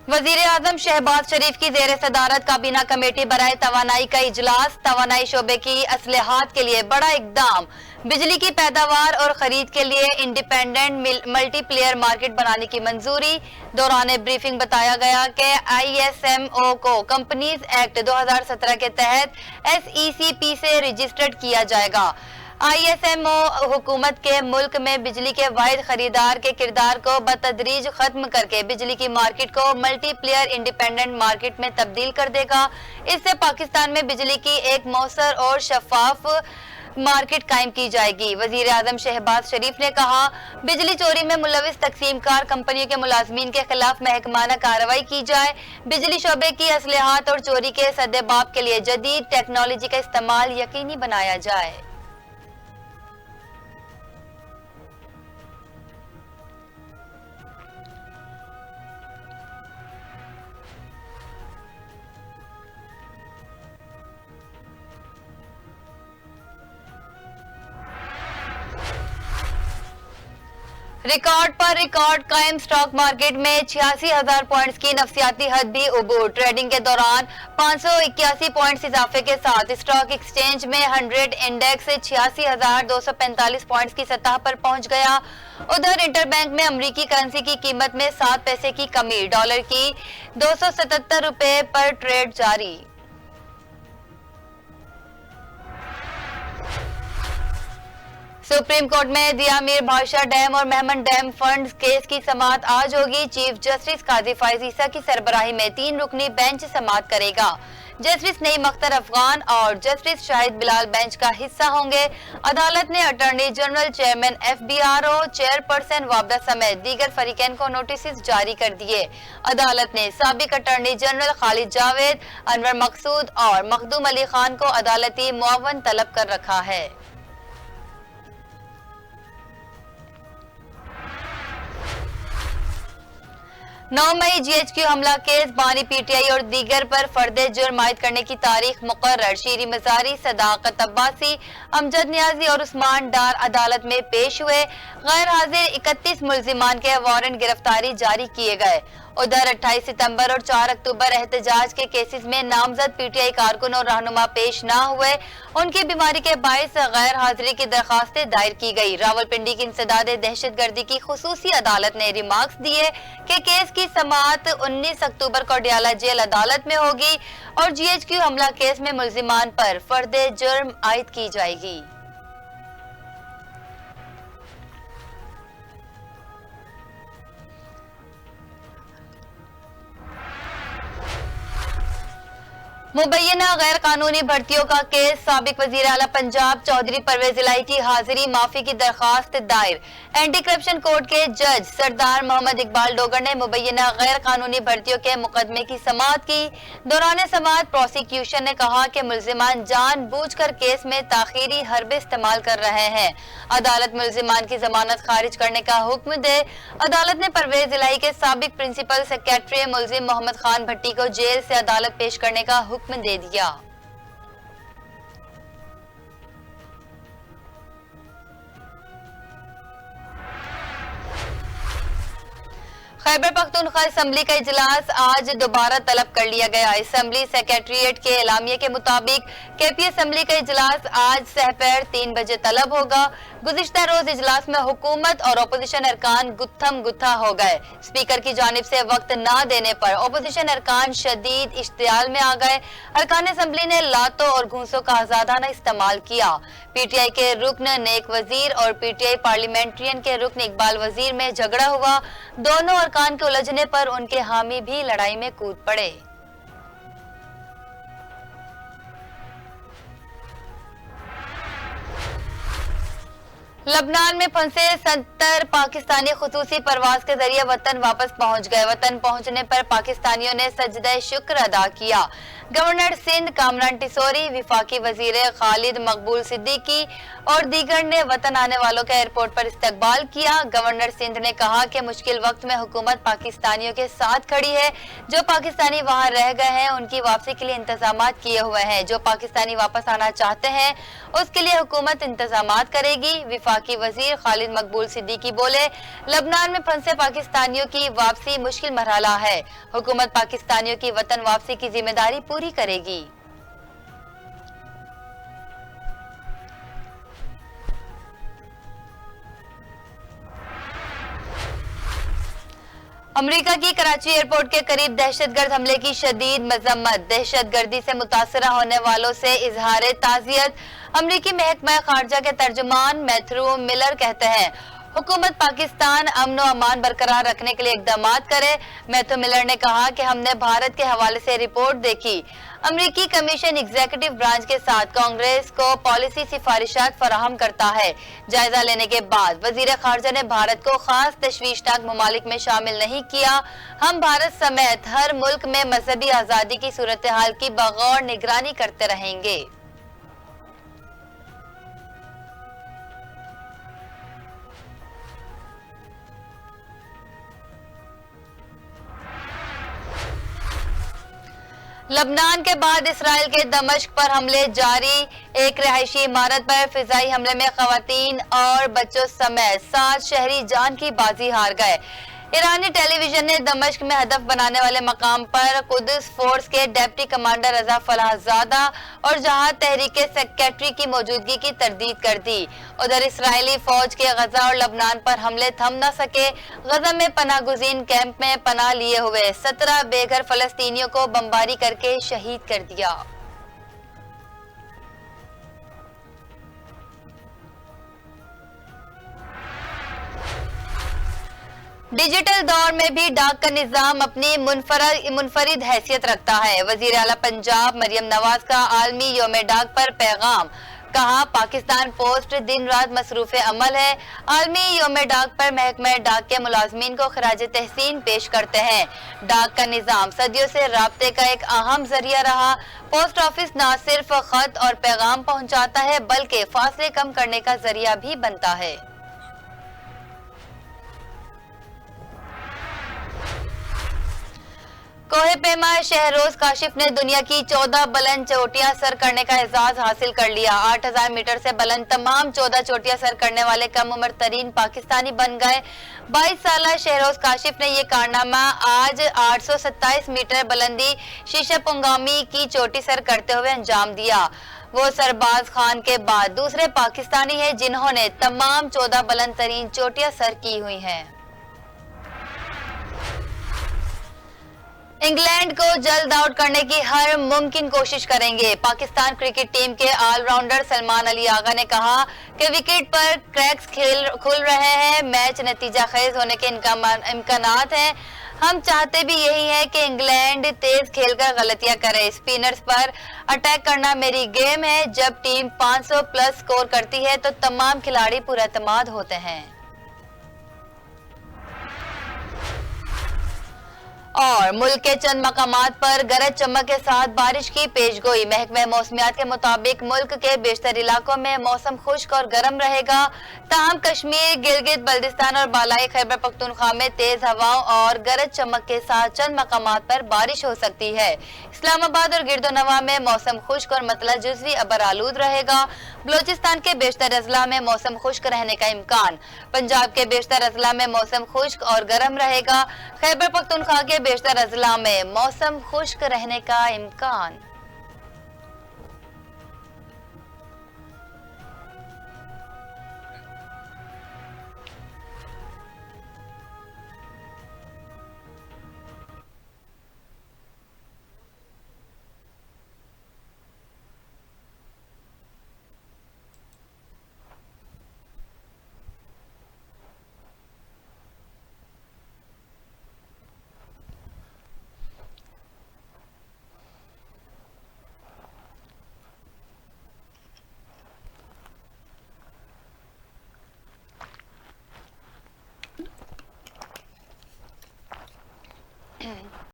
वजीर आजम शहबाज शरीफ की जेर सदारत काबीना कमेटी बराए तवानाई का इजलास। तवानाई शोबे की असलहात के लिए बड़ा इकदाम। बिजली की पैदावार और खरीद के लिए इंडिपेंडेंट मल्टीप्लेयर मार्केट बनाने की मंजूरी। दौरान ब्रीफिंग बताया गया कि ISMO को कंपनीज एक्ट 2017 के तहत SECP से रजिस्टर्ड किया जाएगा। ISMO हुकूमत के मुल्क में बिजली के वाहिद खरीदार के किरदार को बतदरीज खत्म करके बिजली की मार्केट को मल्टीप्लेयर इंडिपेंडेंट मार्केट में तब्दील कर देगा। इससे पाकिस्तान में बिजली की एक मौसर और शफाफ मार्केट कायम की जाएगी। वजीर आजम शहबाज शरीफ ने कहा, बिजली चोरी में मुलविस तकसीम कार कंपनियों के मुलाजमीन के खिलाफ महकमाना कार्रवाई की जाए। बिजली शोबे की असलहात और चोरी के सद्देबाब के लिए जदीद टेक्नोलॉजी का इस्तेमाल यकीनी बनाया जाए। रिकॉर्ड पर रिकॉर्ड कायम। स्टॉक मार्केट में 86,000 पॉइंट्स की नफसियाती हद भी उबूर। ट्रेडिंग के दौरान 581 पॉइंट्स इजाफे के साथ स्टॉक एक्सचेंज में 100 इंडेक्स 86,245 पॉइंट्स की सतह पर पहुंच गया। उधर इंटरबैंक में अमरीकी करेंसी की कीमत में 7 पैसे की कमी। डॉलर की 277 रुपए पर ट्रेड जारी। सुप्रीम कोर्ट में दिया मीर भाषा डैम और मेहमन डैम फंड केस की समाअत आज होगी। चीफ जस्टिस काजी फाइज ईसा की सरबराही में 3 रुकनी बेंच समाअत करेगा। जस्टिस नईम अख्तर अफगान और जस्टिस शाहिद बिलाल बेंच का हिस्सा होंगे। अदालत ने attorney general, chairman FBRO, chairperson वाबदा समेत दीगर फरीकैन को नोटिस जारी कर दिए। अदालत ने साबिक अटॉर्नी जनरल खालिद जावेद, अनवर मकसूद और मखदूम अली खान को अदालती मुआवन तलब कर रखा है। 9 मई GHQ हमला केस बानी PTI और दीगर पर फर्दे जुर्म आयद करने की तारीख मुकर्रर। शीरी मजारी, सदाकत अब्बासी, अमजद नियाजी और उस्मान डार अदालत में पेश हुए। गैर हाजिर 31 मुल्जिमान के वारंट गिरफ्तारी जारी किए गए। उधर 28 सितंबर और 4 अक्टूबर एहतजाज के केसेस में नामजद PTI कारकुन और रहनुमा पेश ना हुए। उनकी बीमारी के बायस गैर हाजिरी की दरखास्तें दायर की गई। रावलपिंडी की इंसदाद दहशतगर्दी की खुसूसी अदालत ने रिमार्क्स दिए कि केस की समाअत 19 अक्टूबर को डियाला जेल अदालत में होगी और GHQ हमला केस में मुल्जिमान पर फर्दे जुर्म आयद की जाएगी। मुबैना गैर कानूनी भर्तियों का केस। साबिक वजीर आला पंजाब चौधरी परवेज इलाही की हाजिरी माफी की दरखास्त दायर। एंटी करप्शन कोर्ट के जज सरदार मोहम्मद इकबाल डोगर ने मुबैना गैर कानूनी भर्तियों के मुकदमे की समाअत की। दौरान समाअत प्रोसिक्यूशन ने कहा कि मुल्जिमान जानबूझकर केस में ताखीरी हरबे इस्तेमाल कर रहे हैं। अदालत मुल्जिमान की जमानत खारिज करने का हुक्म दे। अदालत ने परवेज इलाही के साबिक प्रिंसिपल सेक्रेटरी मुल्जिम मोहम्मद खान भट्टी को जेल से अदालत पेश करने का हुक्म दे दिया। खैबर पख्तूनख्वा असेंबली का इजलास आज दोबारा तलब कर लिया गया। असेंबली सेक्रेटरीट के एलामिया के मुताबिक KP असेंबली का इजलास आज सहपहर 3 बजे तलब होगा। गुज़िश्ता रोज इजलास में हुकूमत और अपोजिशन अरकान गुत्थम गुत्था हो गए। स्पीकर की जानिब से वक्त ना देने पर अपोजिशन अरकान शदीद इश्तियाल में आ गए। अरकान असेंबली ने लातों और घूंसों का आजादाना इस्तेमाल किया। PTI के रुकन नेक वजीर और PTI पार्लियामेंट्रियन के रुकन इकबाल वजीर में झगड़ा हुआ। दोनों अरकान के उलझने पर उनके हामी भी लड़ाई में कूद पड़े। लबनान में फंसे 70 पाकिस्तानी खुसूसी परवाज के जरिए वतन वापस पहुंच गए। वतन पहुंचने पर पाकिस्तानियों ने सजदा शुक्र अदा किया। गवर्नर सिंध कामरान टिसोरी, विफाकी वजीर खालिद मकबूल सिद्दीकी और दीगर ने वतन आने वालों का एयरपोर्ट पर इस्तकबाल किया। गवर्नर सिंध ने कहा कि मुश्किल वक्त में हुकूमत पाकिस्तानियों के साथ खड़ी है। जो पाकिस्तानी वहां रह गए हैं उनकी वापसी के लिए इंतजामात किए हुए हैं। जो पाकिस्तानी वापस आना चाहते हैं उसके लिए हुकूमत इंतजामात करेगी। वफाकी वजीर खालिद मकबूल सिद्दीकी बोले, लबनान में फंसे पाकिस्तानियों की वापसी मुश्किल मरहला है। हुकूमत पाकिस्तानियों की वतन वापसी की जिम्मेदारी पूरी करेगी। अमेरिका की कराची एयरपोर्ट के करीब दहशतगर्द हमले की शदीद मजम्मत। दहशतगर्दी से मुतासरा होने वालों से इजहार ताज़ियत। अमरीकी महकमा खारजा के तर्जुमान मैथ्यू मिलर कहते हैं, हुकूमत पाकिस्तान अमन व अमान बरकरार रखने के लिए इकदाम करे। मैथ्यू मिलर ने कहा कि हमने भारत के हवाले से रिपोर्ट देखी। अमरीकी कमीशन एग्जीक्यूटिव ब्रांच के साथ कांग्रेस को पॉलिसी सिफारिशात फराहम करता है। जायजा लेने के बाद वजीर खारजा ने भारत को खास तशवीशनाक ममालिक में शामिल नहीं किया। हम भारत समेत हर मुल्क में मजहबी आज़ादी की सूरत हाल की बगौर निगरानी करते रहेंगे। लबनान के बाद इसराइल के दमिश्क पर हमले जारी। एक रिहायशी इमारत पर फिजाई हमले में खवातीन और बच्चों समेत 7 शहरी जान की बाजी हार गए। ईरानी टेलीविजन ने दमिश्क में हदफ बनाने वाले मकाम पर कुद्स फोर्स के डिप्टी कमांडर रजा फलाहजादा और जहाद तहरीक के सेक्रेटरी की मौजूदगी की तरदीद कर दी। उधर इसराइली फौज के गजा और लबनान पर हमले थम न सके। गजा में पनाहगुज़ीन कैंप में पनाह लिए हुए 17 बेघर फलस्तीनियों को बमबारी करके शहीद कर दिया। डिजिटल दौर में भी डाक का निजाम अपनी मुनफरिद हैसियत रखता है। वजीर आला पंजाब मरियम नवाज का आलमी योम डाक पर पैगाम। कहा, पाकिस्तान पोस्ट दिन रात मसरूफ अमल है। आलमी योम डाक पर महकमा डाक के मुलाजमीन को खराज तहसीन पेश करते हैं। डाक का निजाम सदियों से राब्ते का एक अहम जरिया रहा। पोस्ट ऑफिस न सिर्फ खत और पैगाम पहुंचाता है बल्कि फासले कम करने का जरिया भी बनता है। कोहे पैमा शहरोज काशिफ ने दुनिया की 14 बुलंद चोटियां सर करने का एजाज हासिल कर लिया। 8000 मीटर से बुलंद तमाम 14 चोटियां सर करने वाले कम उम्र तरीन पाकिस्तानी बन गए। 22 साल शहरोज काशिफ ने ये कारनामा आज 827 मीटर बुलंदी शीशा पुंगामी की चोटी सर करते हुए अंजाम दिया। वो सरबाज खान के बाद दूसरे पाकिस्तानी है जिन्होंने तमाम 14 बुलंद तरीन चोटियां सर की हुई हैं। इंग्लैंड को जल्द आउट करने की हर मुमकिन कोशिश करेंगे। पाकिस्तान क्रिकेट टीम के ऑलराउंडर सलमान अली आगा ने कहा कि विकेट पर क्रैक्स खुल रहे हैं, मैच नतीजा खेज होने के इम्कानात हैं। हम चाहते भी यही है कि इंग्लैंड तेज खेलकर गलतियां करे। स्पिनर्स पर अटैक करना मेरी गेम है। जब टीम 500 प्लस स्कोर करती है तो तमाम खिलाड़ी पुरएतमाद होते हैं। और मुल्क के चंद मकामात पर गरज चमक के साथ बारिश की पेशगोई। महकमे मौसमियात के मुताबिक मुल्क के बेशतर इलाकों में मौसम खुश्क और गर्म रहेगा। ताहम कश्मीर, गिलगित बल्दिस्तान और बालाई खैबर पख्तूनख्वा में तेज हवाओं और गरज चमक के साथ चंद मकामात पर बारिश हो सकती है। इस्लामाबाद और गिरदोनवा में मौसम खुश्क और मतला जुज़वी अबर आलूद रहेगा। बलोचिस्तान के बेशतर अजला में मौसम खुश्क रहने का इम्कान। पंजाब के बेशतर अजला में मौसम खुश्क और गर्म रहेगा। खैबर पख्तूनख्वा के बेशतर अजला में मौसम खुश्क रहने का इम्कान।